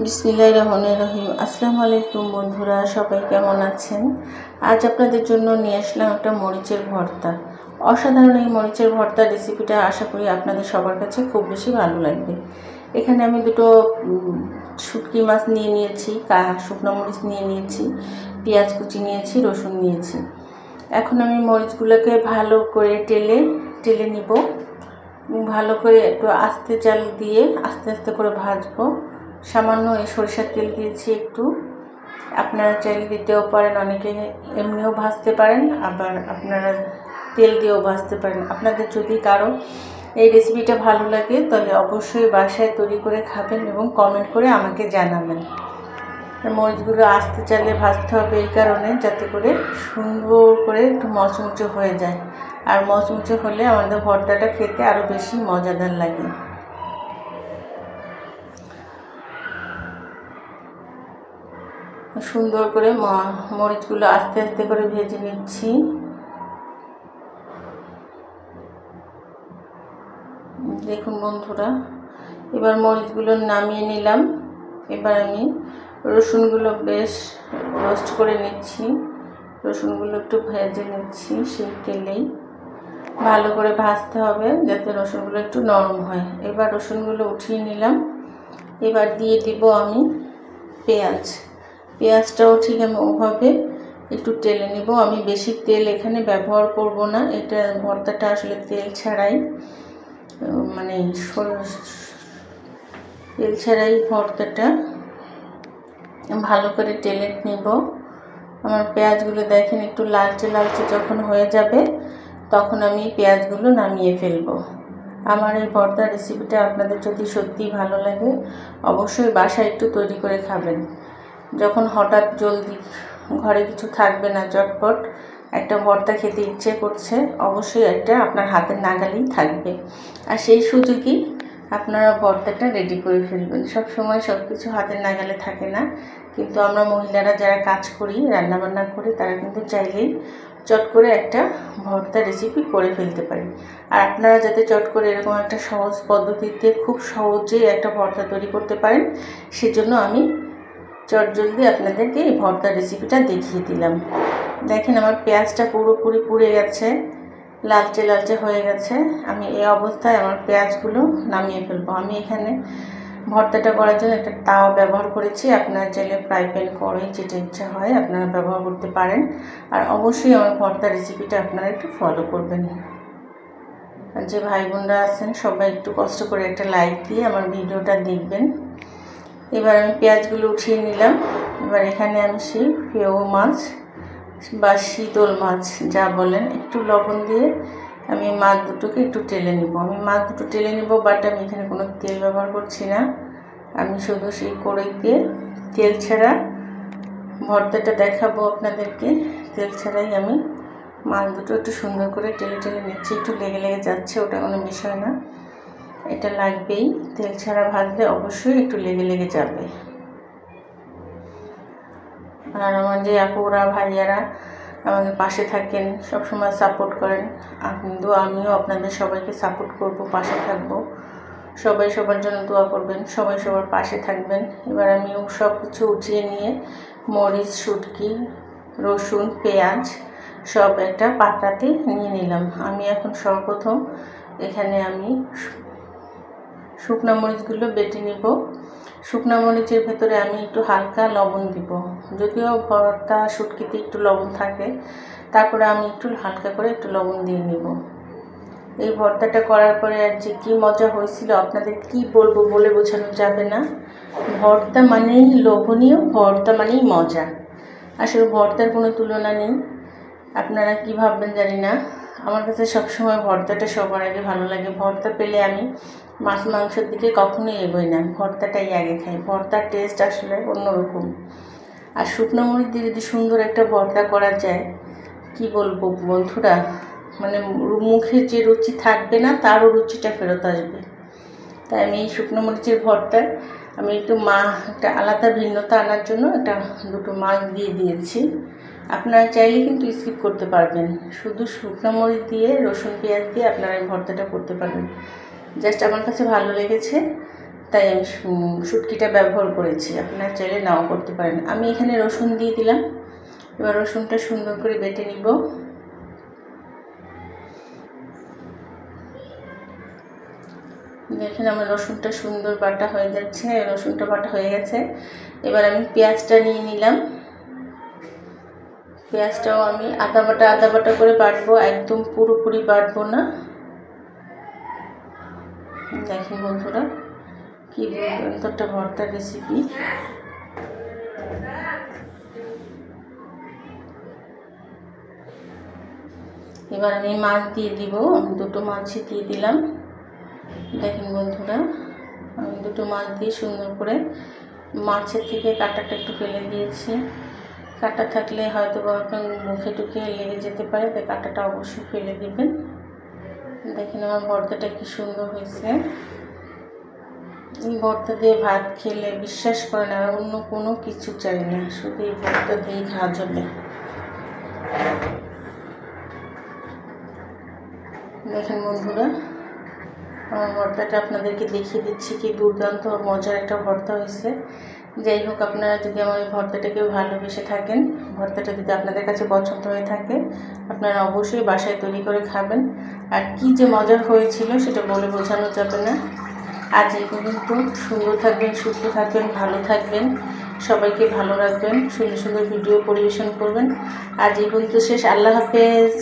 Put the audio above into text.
বিসমিল্লাহির রহমানির রহিম। আসসালামু আলাইকুম বন্ধুরা, সবাই কেমন আছেন? আজ আপনাদের জন্য নিয়ে আসলাম একটা মরিচের ভর্তা। অসাধারণ এই মরিচের ভর্তা রেসিপিটা আশা করি আপনাদের সবার কাছে খুব বেশি ভালো লাগবে। এখানে আমি দুটো শুটকি মাছ নিয়ে নিয়েছি, শুকনো মরিচ নিয়ে নিয়েছি, পেঁয়াজ কুচি নিয়েছি, রসুন নিয়েছি। এখন আমি মরিচগুলোকে ভালো করে টেলে নিব। ভালো করে একটু আস্তে জাল দিয়ে আস্তে আস্তে করে ভাজবো। সামান্য এই সরিষার তেল দিয়েছি একটু, আপনারা চাইলে দিতেও পারেন, অনেকে এমনিও ভাজতে পারেন, আবার আপনারা তেল দিয়েও ভাজতে পারেন। আপনাদের যদি কারো এই রেসিপিটা ভালো লাগে তাহলে অবশ্যই বাসায় তৈরি করে খাবেন এবং কমেন্ট করে আমাকে জানাবেন। মরিচগুলো আস্তে চালে ভাজতে হবে এই কারণে, যাতে করে সুন্দর করে একটু মচমচে হয়ে যায়। আর মচমচে হলে আমাদের ভর্তাটা খেতে আরও বেশি মজাদার লাগে। সুন্দর করে মরিচগুলো আস্তে আস্তে করে ভেজে নিচ্ছি। দেখুন বন্ধুরা, এবার মরিচগুলো নামিয়ে নিলাম। এবার আমি রসুনগুলো বেশ রোস্ট করে নিচ্ছি। রসুনগুলো একটু ভেজে নিচ্ছি সেই তেলেই। ভালো করে ভাজতে হবে যাতে রসুনগুলো একটু নরম হয়। এবার রসুনগুলো উঠিয়ে নিলাম। এবার দিয়ে দিব আমি পেঁয়াজটাও ঠিক আমি ওভাবে একটু টেলে নিব। আমি বেশি তেল এখানে ব্যবহার করব না, এটা ভর্তাটা আসলে তেল ছাড়াই, মানে তেল ছাড়াই ভর্তাটা ভালো করে টেলে নিব। আমার পেঁয়াজগুলো দেখেন একটু লালচে লালচে যখন হয়ে যাবে তখন আমি পেঁয়াজগুলো নামিয়ে ফেলবো। আমার এই ভর্তা রেসিপিটা আপনাদের যদি সত্যি ভালো লাগে অবশ্যই বাসায় একটু তৈরি করে খাবেন। যখন হঠাৎ জলদি ঘরে কিছু থাকবে না, চটপট একটা ভর্তা খেতে ইচ্ছে করছে, অবশ্যই একটা আপনার হাতের নাগালেই থাকবে। আর সেই সুযোগই আপনারা ভর্তাটা রেডি করে ফেলবেন। সব সময় সব কিছু হাতের নাগালে থাকে না, কিন্তু আমরা মহিলারা যারা কাজ করি, রান্নাবান্না করি, তারা কিন্তু চাইলেই চট করে একটা ভর্তা রেসিপি করে ফেলতে পারি। আর আপনারা যাতে চট করে এরকম একটা সহজ পদ্ধতিতে খুব সহজেই একটা ভর্তা তৈরি করতে পারেন, সেজন্য আমি চটজলদি আপনাদেরকে এই ভর্তা রেসিপিটা দেখিয়ে দিলাম। দেখেন আমার পেঁয়াজটা পুরোপুরি পুড়ে গেছে, লালচে লালচে হয়ে গেছে। আমি এই অবস্থায় আমার পেঁয়াজগুলো নামিয়ে ফেলবো। আমি এখানে ভর্তাটা করার জন্য একটা তাওয়া ব্যবহার করেছি। আপনারা চাইলে ফ্রাই প্যান, কড়াই, যেটা ইচ্ছা হয় আপনারা ব্যবহার করতে পারেন। আর অবশ্যই আমার ভর্তা রেসিপিটা আপনারা একটু ফলো করবেন। আর যে ভাই বোনরা আছেন সবাই একটু কষ্ট করে একটা লাইক দিয়ে আমার ভিডিওটা দেখবেন। এবার আমি পেঁয়াজগুলো উঠিয়ে নিলাম। এবার এখানে আমি সেই ফেও মাছ বা শীতল মাছ যা বলেন, একটু লবণ দিয়ে আমি মাছ দুটোকে একটু টেলে নিব। বাট আমি এখানে কোনো তেল ব্যবহার করছি না। আমি শুধু সেই কড়াইতে তেল ছাড়া ভর্তাটা দেখাবো আপনাদেরকে। তেল ছাড়াই আমি মাছ দুটো একটু সুন্দর করে টেলে নিচ্ছি। একটু লেগে যাচ্ছে, ওটা কোনো বিষয় না, এটা লাগবেই। তেল ছাড়া ভাজলে অবশ্যই একটু লেগে যাবে। আর আমার যে আপুরা ভাইয়ারা আমাকে পাশে থাকেন, সবসময় সাপোর্ট করেন, কিন্তু আমিও আপনাদের সবাইকে সাপোর্ট করব, পাশে থাকব। সবাই সবার জন্য দোয়া করবেন, সবাই সবার পাশে থাকবেন। এবার আমি সব কিছু উঠিয়ে নিয়ে মরিচ, শুটকি, রসুন, পেঁয়াজ সব একটা পাত্রাতে নিয়ে নিলাম। আমি এখন সর্বপ্রথম এখানে আমি শুকনো মরিচগুলো বেটে নিব। শুকনো মরিচের ভেতরে আমি একটু হালকা লবণ দিব। যদিও ভর্তা শুটকিতে একটু লবণ থাকে, তারপরে আমি একটু হালকা করে একটু লবণ দিয়ে নিব। এই ভর্তাটা করার পরে আর যে কী মজা হয়েছিল আপনাদের কি বলবো, বলে বোঝানো যাবে না। ভর্তা মানেই লোভনীয়, ভর্তা মানেই মজা। আসলে ভর্তার কোনো তুলনা নেই। আপনারা কি ভাববেন জানি না, আমার কাছে সবসময় ভর্তাটা সবার আগে ভালো লাগে। ভর্তা পেলে আমি মাছ মাংসের দিকে কখনোই এগোই না, ভর্তাটাই আগে খাই। ভর্তার টেস্ট আসলে অন্যরকম। আর শুকনো মরিচ দিয়ে যদি সুন্দর একটা ভর্তা করা যায়, কি বলবো বন্ধুরা, মানে মুখে যে রুচি থাকবে না তারও রুচিটা ফেরত আসবে। তাই আমি এই শুকনো মরিচের ভর্তায় আমি একটা আলাদা ভিন্নতা আনার জন্য দুটো মাছ দিয়ে দিয়েছি। আপনারা চাইলে কিন্তু স্কিপ করতে পারবেন, শুধু শুকনো মরিচ দিয়ে রসুন পেঁয়াজ দিয়ে আপনারা এই ভর্তাটা করতে পারবেন। জাস্ট আমার কাছে ভালো লেগেছে তাই আমি শুটকিটা ব্যবহার করেছি, আপনারা চাইলে নাও করতে পারেন। আমি এখানে রসুন দিয়ে দিলাম, এবার রসুনটা সুন্দর করে বেটে নিব। দেখেন আমার রসুনটা সুন্দর বাটা হয়ে যাচ্ছে, রসুনটা বাটা হয়ে গেছে। এবার আমি পেঁয়াজটা নিয়ে নিলাম, পেঁয়াজটাও আমি আদা বাটা করে বাটবো, একদম পুরোপুরি বাটবো না। দেখেন বন্ধুরা কি দুর্দান্ত একটা ভর্তার রেসিপি। এবার আমি মাছ দিয়ে দিব, আমি দুটো মাছই দিয়ে দিলাম। দেখেন বন্ধুরা আমি দুটো মাছ দিয়ে সুন্দর করে মাছের থেকে কাঁটাটা একটু ফেলে দিয়েছি। কাঁটা থাকলে হয়তো বা আপনার মুখে টুকে লেগে যেতে পারে, তাই কাঁটাটা অবশ্যই ফেলে দিবেন। দেখেন আমার ভর্তাটা কি সুন্দর হয়েছে। এই ভর্তা দিয়ে ভাত খেলে বিশ্বাস করেন আর অন্য কোনো কিছু চাই না, শুধু এই ভর্তা দিয়ে খাওয়া যাবে। দেখেন বন্ধুরা আমার ভর্তাটা আপনাদেরকে দেখিয়ে দিচ্ছি, কি দুর্দান্ত মজার একটা ভর্তা হয়েছে। যাই হোক, আপনারা যদি আমার এই ভর্তাটাকে ভালোবেসে থাকেন, ভর্তাটা যদি আপনাদের কাছে পছন্দ হয়ে থাকে, আপনারা অবশ্যই বাসায় তৈরি করে খাবেন। আর কি যে মজার হয়েছিল সেটা বলে বোঝানো যাবে না। আজ এই পর্যন্ত। সুন্দর থাকবেন, সুস্থ থাকবেন, ভালো থাকবেন, সবাইকে ভালো রাখবেন, সুন্দর সুন্দর ভিডিও পরিবেশন করবেন। আজ এই পর্যন্ত শেষ। আল্লাহ হাফেজ।